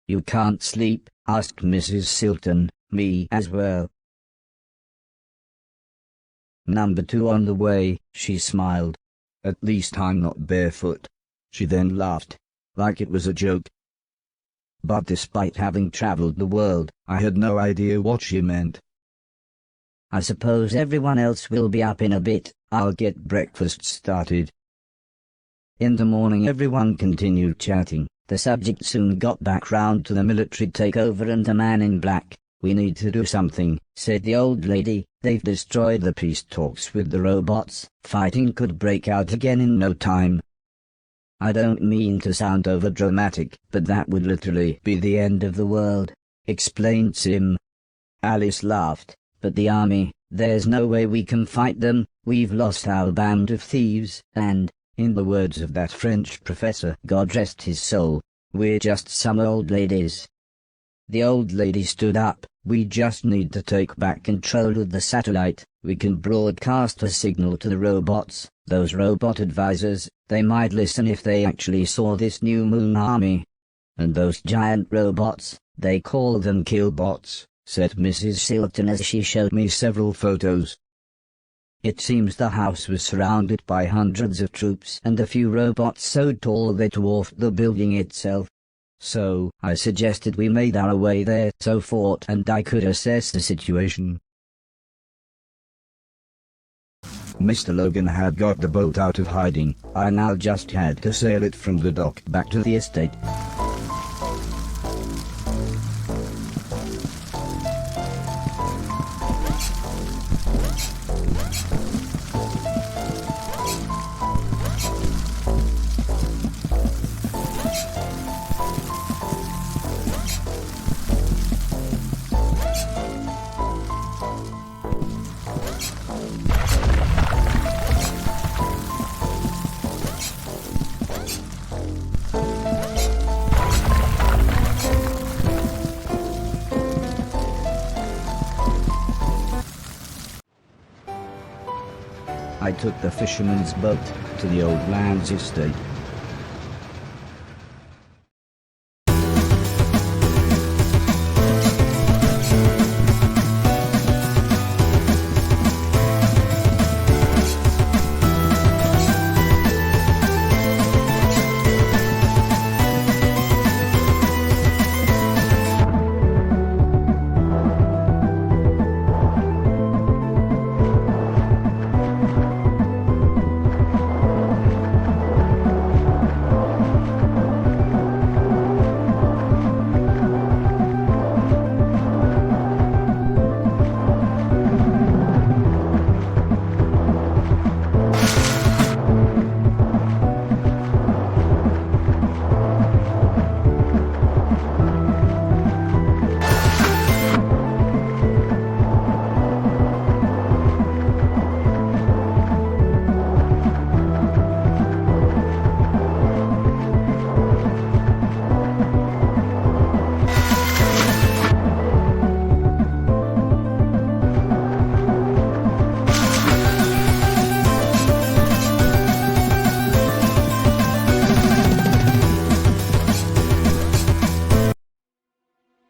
You can't sleep? Asked Mrs. Silton. Me as well. Number 2 on the way, she smiled. At least I'm not barefoot. She then laughed, like it was a joke. But despite having traveled the world, I had no idea what she meant. I suppose everyone else will be up in a bit. I'll get breakfast started. In the morning everyone continued chatting. The subject soon got back round to the military takeover and the man in black. We need to do something, said the old lady. They've destroyed the peace talks with the robots. Fighting could break out again in no time. I don't mean to sound overdramatic, but that would literally be the end of the world, explained Sim. Alice laughed. But the army, there's no way we can fight them. We've lost our band of thieves, and, in the words of that French professor, God rest his soul, we're just some old ladies. The old lady stood up. We just need to take back control of the satellite. We can broadcast a signal to the robots, those robot advisors. They might listen if they actually saw this new moon army. And those giant robots, they call them killbots, said Mrs. Silton as she showed me several photos. It seems the house was surrounded by hundreds of troops and a few robots so tall they dwarfed the building itself. So, I suggested we made our way there so Fort and I could assess the situation. Mr. Logan had got the boat out of hiding. I now just had to sail it from the dock back to the estate. I took the fisherman's boat to the old man's estate.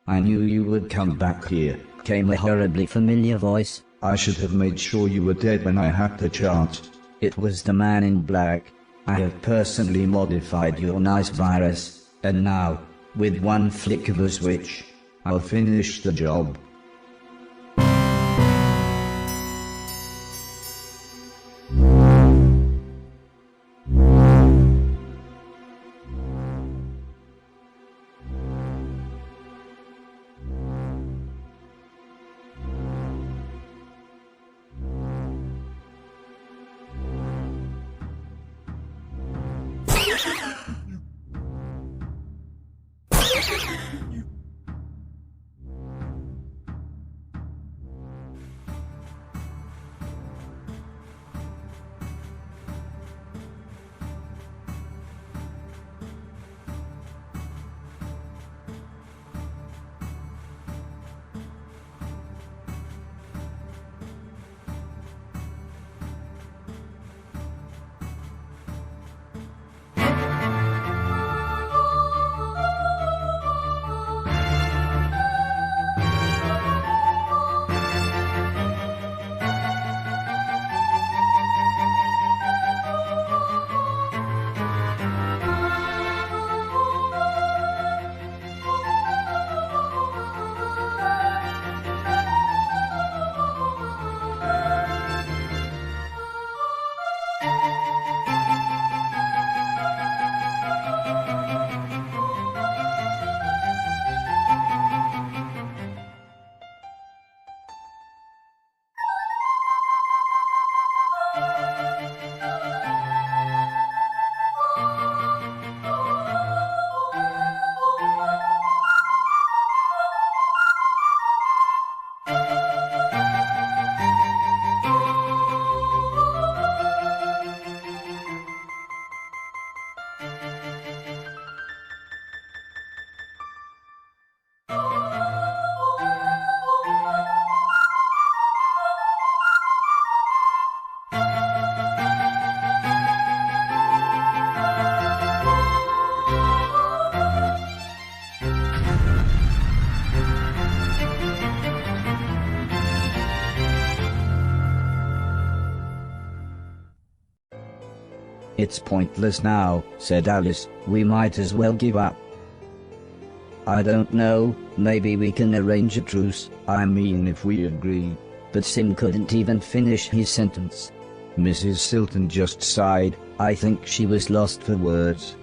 I knew you would come back here, came a horribly familiar voice. I should have made sure you were dead when I had the chance. It was the man in black. I have personally modified your nice virus, and now, with one flick of a switch, I'll finish the job. It's pointless now, said Alice. We might as well give up. I don't know, maybe we can arrange a truce. I mean, if we agree. But Sim couldn't even finish his sentence. Mrs. Silton just sighed. I think she was lost for words.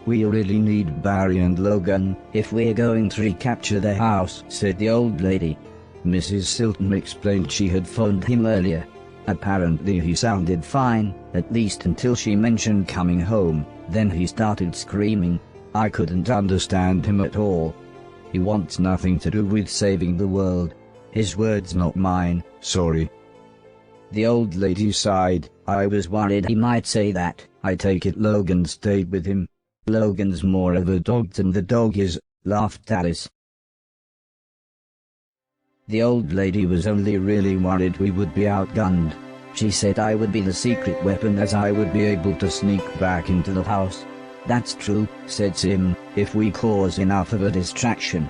We really need Barry and Logan if we're going to recapture the house, said the old lady. Mrs. Silton explained she had phoned him earlier. Apparently he sounded fine, at least until she mentioned coming home. Then he started screaming. I couldn't understand him at all. He wants nothing to do with saving the world. His words, not mine. Sorry. The old lady sighed. I was worried he might say that. I take it Logan stayed with him. Logan's more of a dog than the dog is, laughed Alice. The old lady was only really worried we would be outgunned. She said I would be the secret weapon, as I would be able to sneak back into the house. That's true, said Sim, if we cause enough of a distraction.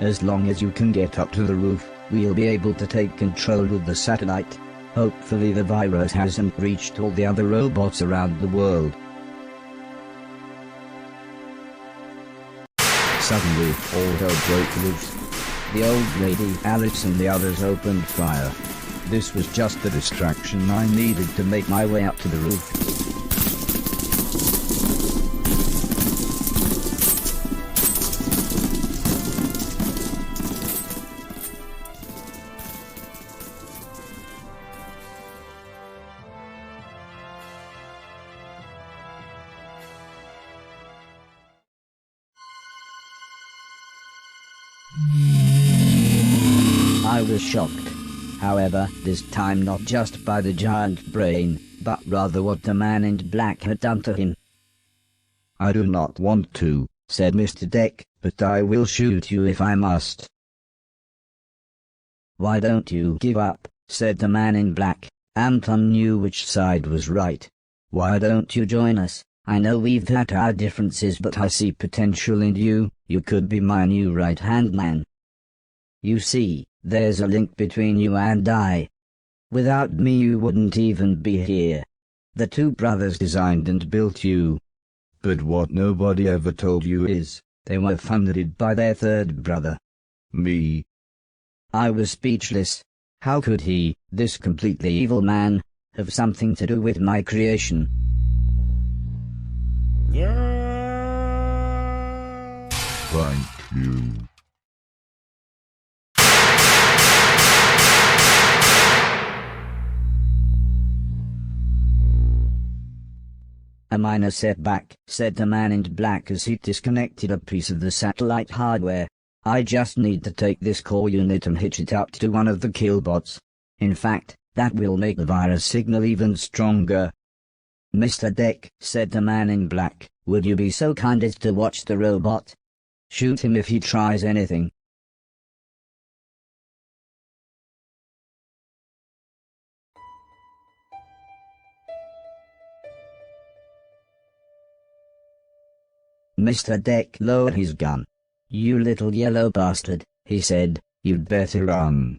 As long as you can get up to the roof, we'll be able to take control of the satellite. Hopefully the virus hasn't reached all the other robots around the world. Suddenly, all hell broke loose. The old lady, Alice and the others opened fire. This was just the distraction I needed to make my way up to the roof. I was shocked. However, this time not just by the giant brain, but rather what the man in black had done to him. I do not want to, said Mr. Deck, but I will shoot you if I must. Why don't you give up, said the man in black. Anton knew which side was right. Why don't you join us? I know we've had our differences, but I see potential in you. You could be my new right-hand man. You see, there's a link between you and I. Without me you wouldn't even be here. The two brothers designed and built you. But what nobody ever told you is, they were funded by their third brother. Me. I was speechless. How could he, this completely evil man, have something to do with my creation? Thank you. A minor setback, said the man in black as he disconnected a piece of the satellite hardware. I just need to take this core unit and hitch it up to one of the killbots. In fact, that will make the virus signal even stronger. Mr. Deck, said the man in black, would you be so kind as to watch the robot? Shoot him if he tries anything. Mr. Deck lowered his gun. You little yellow bastard, he said, you'd better run.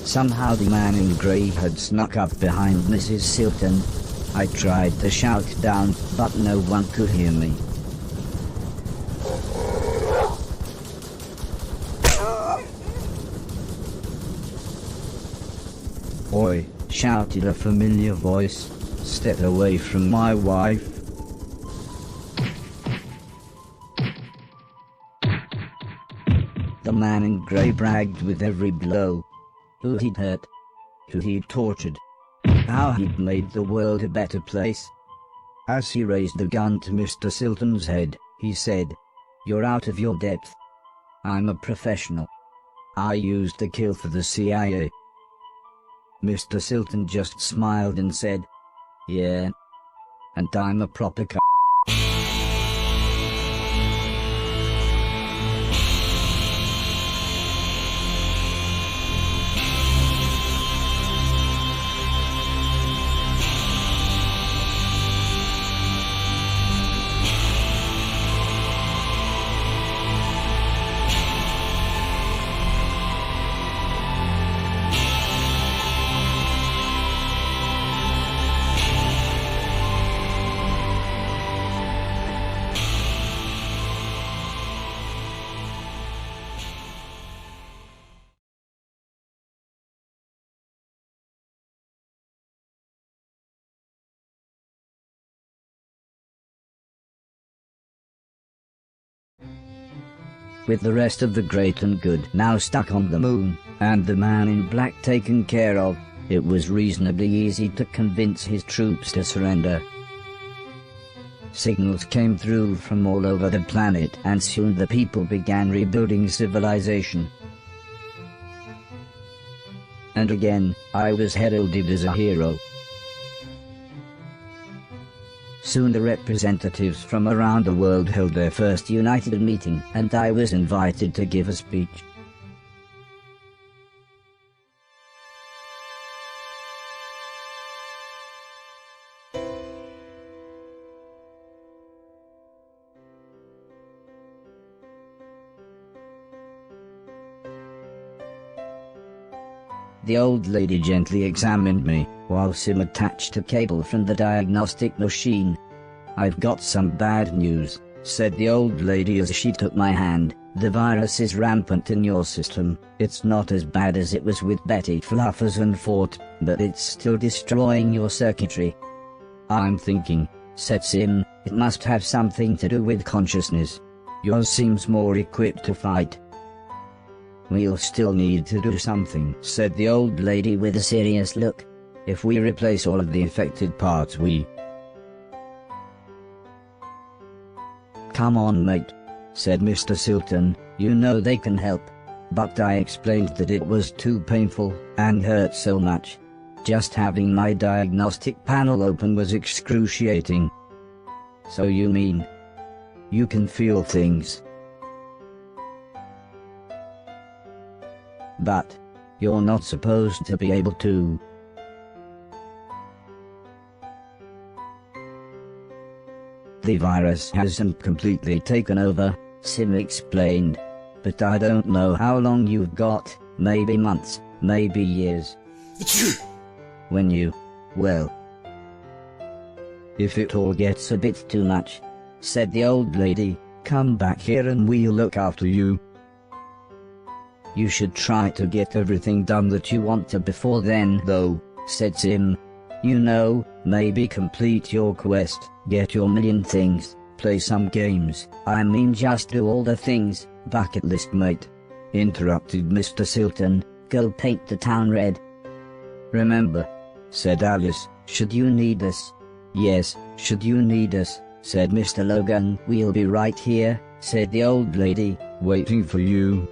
Somehow the man in grey had snuck up behind Mrs. Silton. I tried to shout down, but no one could hear me. "Oi!" shouted a familiar voice. "Step away from my wife." The man in grey bragged with every blow. Who he'd hurt, who he'd tortured, how he'd made the world a better place. As he raised the gun to Mr. Silton's head, he said, "You're out of your depth. I'm a professional. I used to kill for the CIA." Mr. Silton just smiled and said, "Yeah, and I'm a proper c***." With the rest of the great and good now stuck on the moon, and the man in black taken care of, it was reasonably easy to convince his troops to surrender. Signals came through from all over the planet, and soon the people began rebuilding civilization. And again, I was heralded as a hero. Soon the representatives from around the world held their first united meeting, and I was invited to give a speech. The old lady gently examined me, while Sim attached a cable from the diagnostic machine. "I've got some bad news," said the old lady as she took my hand. "The virus is rampant in your system. It's not as bad as it was with Betty Fluffers and Fort, but it's still destroying your circuitry." "I'm thinking," said Sim, "it must have something to do with consciousness. Yours seems more equipped to fight." "We'll still need to do something," said the old lady with a serious look. "If we replace all of the affected parts we—" "Come on, mate," said Mr. Silton, "you know they can help." But I explained that it was too painful, and hurt so much. Just having my diagnostic panel open was excruciating. "So you mean you can feel things? But you're not supposed to be able to." "The virus hasn't completely taken over," Sim explained. "But I don't know how long you've got, maybe months, maybe years. When well, if it all gets a bit too much," said the old lady, "come back here and we'll look after you. You should try to get everything done that you want to before then though," said Sim. "You know, maybe complete your quest, get your million things, play some games. I mean just do all the things, bucket list mate," interrupted Mr. Silton. "Go paint the town red." "Remember," said Alice, "should you need us." "Yes, should you need us," said Mr. Logan. "We'll be right here," said the old lady, "waiting for you."